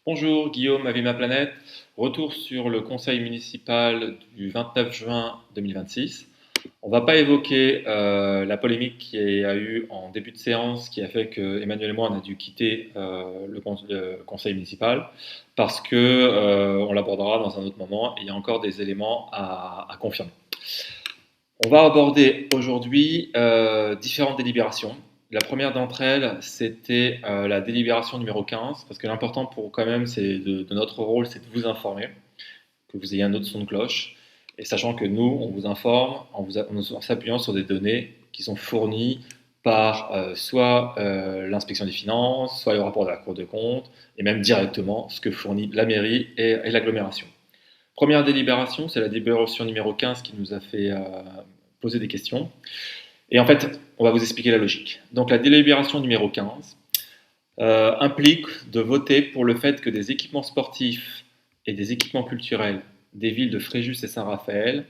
Bonjour, Guillaume, Avima Planète. Retour sur le conseil municipal du 29 juin 2026. On ne va pas évoquer la polémique qui a eu en début de séance qui a fait que Emmanuel et moi on a dû quitter le conseil municipal parce que on l'abordera dans un autre moment et il y a encore des éléments à confirmer. On va aborder aujourd'hui différentes délibérations. La première d'entre elles, c'était la délibération numéro 15, parce que l'important pour quand même, c'est de notre rôle, c'est de vous informer, que vous ayez un autre son de cloche, et sachant que nous, on vous informe en s'appuyant sur des données qui sont fournies par soit l'inspection des finances, soit le rapport de la Cour des comptes, et même directement ce que fournit la mairie et l'agglomération. Première délibération, c'est la délibération numéro 15 qui nous a fait poser des questions. Et en fait, on va vous expliquer la logique. Donc la délibération numéro 15 implique de voter pour le fait que des équipements sportifs et des équipements culturels des villes de Fréjus et Saint-Raphaël,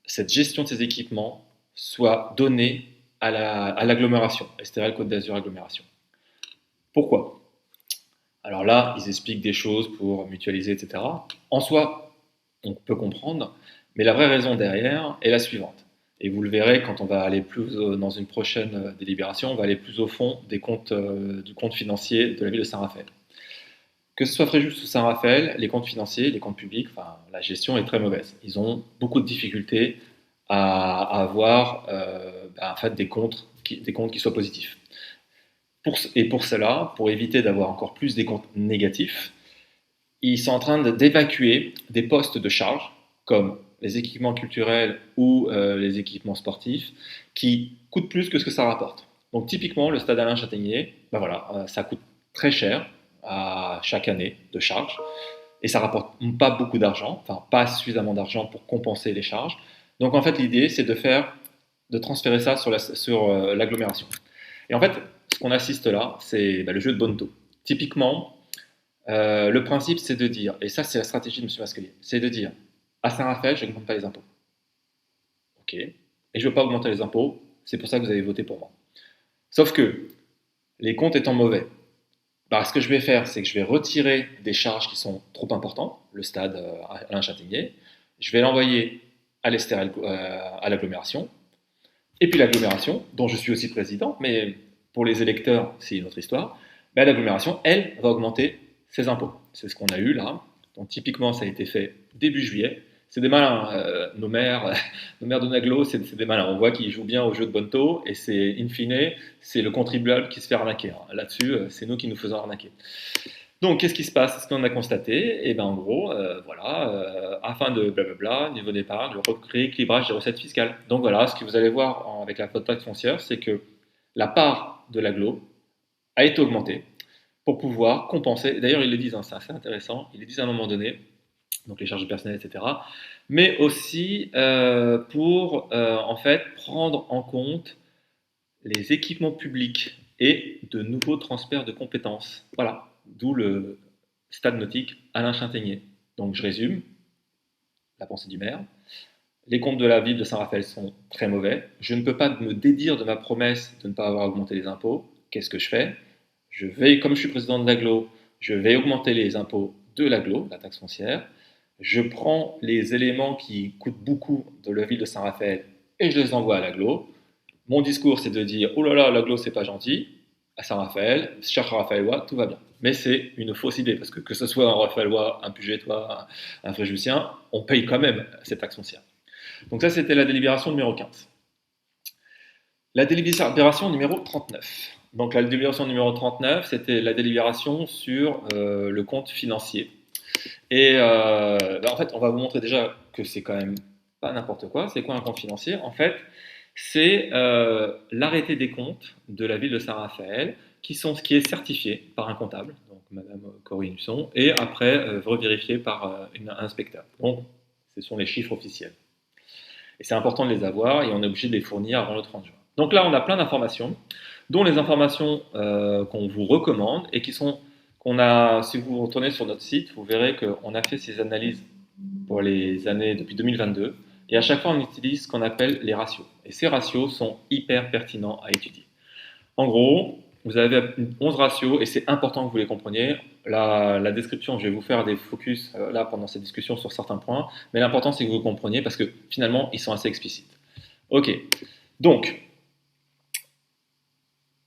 cette gestion de ces équipements soit donnée à l'agglomération, STRL Côte d'Azur Agglomération. Pourquoi? Alors là, ils expliquent des choses pour mutualiser, etc. En soi, on peut comprendre, mais la vraie raison derrière est la suivante. Et vous le verrez quand on va aller plus dans une prochaine délibération, on va aller plus au fond des comptes, du compte financier de la ville de Saint-Raphaël. Que ce soit Fréjus ou Saint-Raphaël, les comptes financiers, les comptes publics, enfin, la gestion est très mauvaise. Ils ont beaucoup de difficultés à avoir en fait, des comptes qui soient positifs. Et pour cela, pour éviter d'avoir encore plus des comptes négatifs, ils sont en train d'évacuer des postes de charge, comme les équipements culturels ou les équipements sportifs, qui coûtent plus que ce que ça rapporte. Donc typiquement, le stade Alain Châtaignier, ben voilà, ça coûte très cher à chaque année de charge, et ça rapporte pas beaucoup d'argent, enfin pas suffisamment d'argent pour compenser les charges. Donc en fait, l'idée, c'est de transférer ça sur l'agglomération. Et en fait, ce qu'on assiste là, c'est le jeu de Bonto. Typiquement, le principe, c'est de dire, et ça, c'est la stratégie de M. Masquelier, c'est de dire à Saint-Raphaël, je n'augmente pas les impôts. Ok. Et je ne veux pas augmenter les impôts, c'est pour ça que vous avez voté pour moi. Sauf que les comptes étant mauvais, ce que je vais faire, c'est que je vais retirer des charges qui sont trop importantes, le stade Alain Châtaignier, je vais l'envoyer à l'Estérel, à l'agglomération, et puis l'agglomération, dont je suis aussi président, mais pour les électeurs, c'est une autre histoire, l'agglomération, elle, va augmenter ses impôts. C'est ce qu'on a eu là. Donc typiquement, ça a été fait début juillet. C'est des malins, nos maires, nos maires de Naglo, c'est des malins. On voit qu'ils jouent bien au jeu de Bonto, et c'est, in fine, c'est le contribuable qui se fait arnaquer. Là-dessus, c'est nous qui nous faisons arnaquer. Donc, qu'est-ce qui se passe? Ce qu'on a constaté, et ben en gros, voilà, afin de blablabla, niveau d'épargne, le rééquilibrage des recettes fiscales. Donc voilà, ce que vous allez voir avec la taxe foncière, c'est que la part de l'agglo a été augmentée pour pouvoir compenser. D'ailleurs, ils le disent, c'est assez intéressant, ils le disent à un moment donné, donc les charges personnelles, etc. Mais aussi pour en fait prendre en compte les équipements publics et de nouveaux transferts de compétences. Voilà, d'où le stade nautique Alain Châtaignier. Donc je résume, la pensée du maire. Les comptes de la ville de Saint-Raphaël sont très mauvais. Je ne peux pas me dédire de ma promesse de ne pas avoir augmenté les impôts. Qu'est-ce que je fais? Je vais, comme je suis président de l'agglo, je vais augmenter les impôts de l'agglo, la taxe foncière. Je prends les éléments qui coûtent beaucoup de la ville de Saint-Raphaël et je les envoie à l'agglo. Mon discours, c'est de dire oh là là, l'agglo, c'est pas gentil. À Saint-Raphaël, cher Raphaëlois, tout va bien. Mais c'est une fausse idée, parce que ce soit un Raphaëlois, un Pugetois, un Fréjusien, on paye quand même cette taxe foncière. Donc ça, c'était la délibération numéro 15. La délibération numéro 39. Donc la délibération numéro 39, c'était la délibération sur le compte financier. Et en fait, on va vous montrer déjà que c'est quand même pas n'importe quoi. C'est quoi un compte financier? En fait, c'est l'arrêté des comptes de la ville de Saint-Raphaël qui est certifié par un comptable, donc Madame Corinne Husson, et après revérifié par un inspecteur. Donc, ce sont les chiffres officiels. Et c'est important de les avoir et on est obligé de les fournir avant le 30 juin. Donc là, on a plein d'informations, dont les informations qu'on vous recommande et qu'on a, si vous retournez sur notre site, vous verrez qu'on a fait ces analyses pour les années depuis 2022 et à chaque fois on utilise ce qu'on appelle les ratios. Et ces ratios sont hyper pertinents à étudier. En gros, vous avez 11 ratios et c'est important que vous les compreniez. La description, je vais vous faire des focus là pendant cette discussion sur certains points, mais l'important c'est que vous compreniez parce que finalement ils sont assez explicites. Ok, donc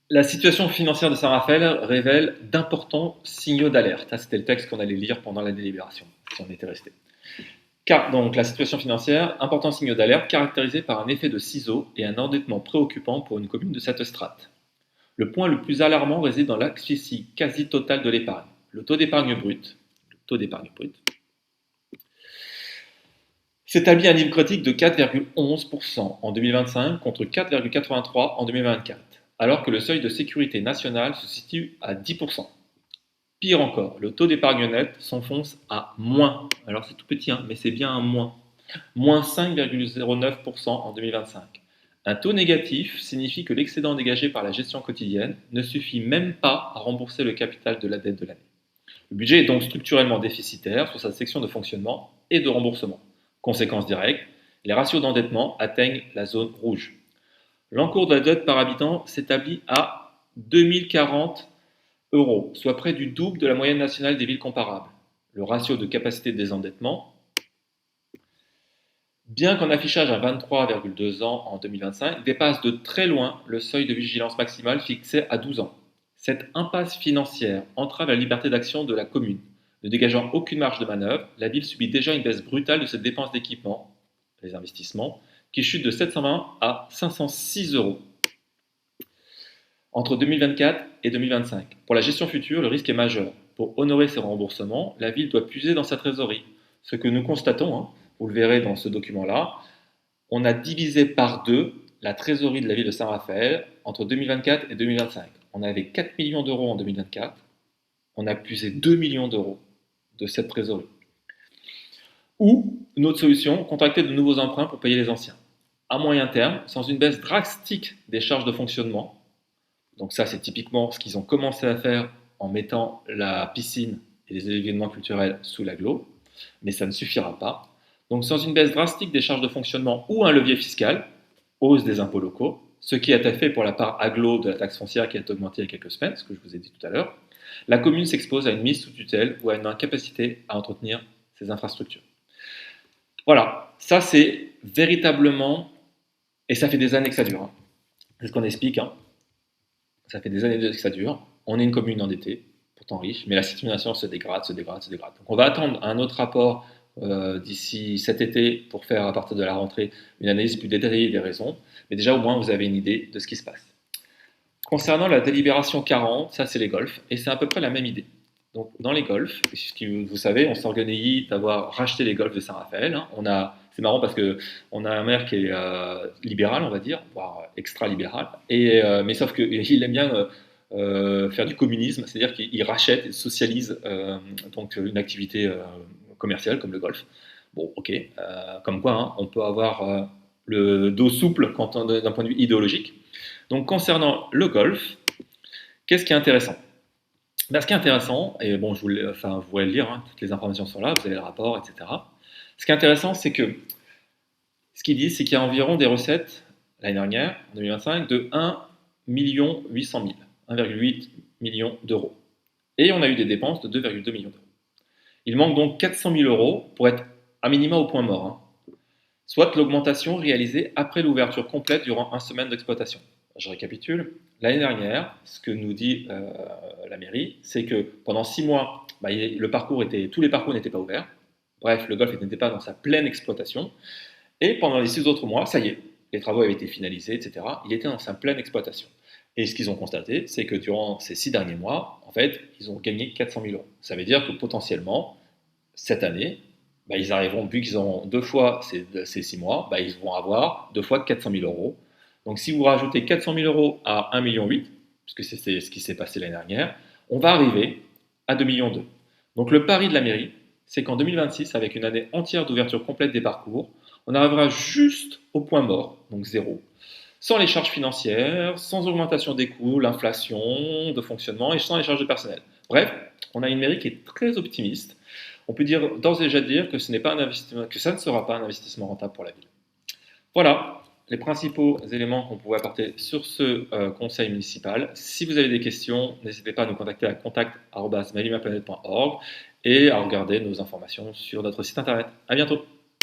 la situation financière de Saint-Raphaël révèle d'importants signaux d'alerte. C'était le texte qu'on allait lire pendant la délibération, si on était resté. Car, donc, la situation financière, important signaux d'alerte caractérisé par un effet de ciseau et un endettement préoccupant pour une commune de cette strate. Le point le plus alarmant réside dans l'asphyxie quasi totale de l'épargne. Le taux d'épargne brut s'établit à un niveau critique de 4,11% en 2025 contre 4,83% en 2024, alors que le seuil de sécurité nationale se situe à 10%. Pire encore, le taux d'épargne net s'enfonce à moins. Alors c'est tout petit, mais c'est bien un moins. Moins 5,09% en 2025. Un taux négatif signifie que l'excédent dégagé par la gestion quotidienne ne suffit même pas à rembourser le capital de la dette de l'année. Le budget est donc structurellement déficitaire sur sa section de fonctionnement et de remboursement. Conséquence directe, les ratios d'endettement atteignent la zone rouge. L'encours de la dette par habitant s'établit à 2040 euros, soit près du double de la moyenne nationale des villes comparables. Le ratio de capacité de désendettement, bien qu'en affichage à 23,2 ans en 2025, dépasse de très loin le seuil de vigilance maximale fixé à 12 ans. Cette impasse financière entrave la liberté d'action de la commune. Ne dégageant aucune marge de manœuvre, la ville subit déjà une baisse brutale de ses dépenses d'équipement, les investissements, qui chute de 720 à 506 euros entre 2024 et 2025. Pour la gestion future, le risque est majeur. Pour honorer ses remboursements, la ville doit puiser dans sa trésorerie. Ce que nous constatons, vous le verrez dans ce document-là, on a divisé par 2 la trésorerie de la ville de Saint-Raphaël entre 2024 et 2025. On avait 4 millions d'euros en 2024, on a puisé 2 millions d'euros de cette trésorerie. Ou, une autre solution, contracter de nouveaux emprunts pour payer les anciens. À moyen terme, sans une baisse drastique des charges de fonctionnement, donc ça c'est typiquement ce qu'ils ont commencé à faire en mettant la piscine et les événements culturels sous l'agglo, mais ça ne suffira pas. Donc sans une baisse drastique des charges de fonctionnement ou un levier fiscal, hausse des impôts locaux, ce qui a été fait pour la part agglo de la taxe foncière qui a augmenté il y a quelques semaines, ce que je vous ai dit tout à l'heure, la commune s'expose à une mise sous tutelle ou à une incapacité à entretenir ses infrastructures. Voilà, ça c'est véritablement, et ça fait des années que ça dure, c'est ce qu'on explique, ça fait des années que ça dure, on est une commune endettée, pourtant riche, mais la situation se dégrade. Donc on va attendre un autre rapport d'ici cet été pour faire à partir de la rentrée une analyse plus détaillée des raisons, mais déjà au moins vous avez une idée de ce qui se passe. Concernant la délibération 40, ça c'est les golfs, et c'est à peu près la même idée. Donc dans les golfs, vous savez, on s'organise d'avoir racheté les golfs de Saint-Raphaël. C'est marrant parce qu'on a un maire qui est libéral, on va dire, voire extra-libéral, mais sauf qu'il aime bien faire du communisme, c'est-à-dire qu'il rachète et socialise donc une activité commerciale comme le golf. Bon, ok, comme quoi on peut avoir le dos souple d'un point de vue idéologique. Donc concernant le golf, qu'est-ce qui est intéressant? Ce qui est intéressant, et bon, vous pourrez le lire, toutes les informations sont là, vous avez le rapport, etc. Ce qui est intéressant, c'est que ce qu'ils disent, c'est qu'il y a environ des recettes, l'année dernière, en 2025, de 1 800 000, 1,8 million d'euros. Et on a eu des dépenses de 2,2 millions d'euros. Il manque donc 400 000 euros pour être à minima au point mort, soit l'augmentation réalisée après l'ouverture complète durant une semaine d'exploitation. Je récapitule. L'année dernière, ce que nous dit la mairie, c'est que pendant 6 mois, tous les parcours n'étaient pas ouverts. Bref, le golf n'était pas dans sa pleine exploitation. Et pendant les 6 autres mois, ça y est, les travaux avaient été finalisés, etc. Il était dans sa pleine exploitation. Et ce qu'ils ont constaté, c'est que durant ces 6 derniers mois, en fait, ils ont gagné 400 000 euros. Ça veut dire que potentiellement, cette année, ils arriveront, vu qu'ils ont 2 fois ces 6 mois, ils vont avoir 2 fois 400 000 euros. Donc si vous rajoutez 400 000 euros à 1,8 million, puisque c'est ce qui s'est passé l'année dernière, on va arriver à 2,2 millions. Donc le pari de la mairie, c'est qu'en 2026, avec une année entière d'ouverture complète des parcours, on arrivera juste au point mort, donc zéro, sans les charges financières, sans augmentation des coûts, l'inflation de fonctionnement et sans les charges de personnel. Bref, on a une mairie qui est très optimiste. On peut d'ores et déjà dire que ça ne sera pas un investissement rentable pour la ville. Voilà, les principaux éléments qu'on pouvait apporter sur ce conseil municipal. Si vous avez des questions, n'hésitez pas à nous contacter à contact@malimaplanète.org et à regarder nos informations sur notre site internet. À bientôt!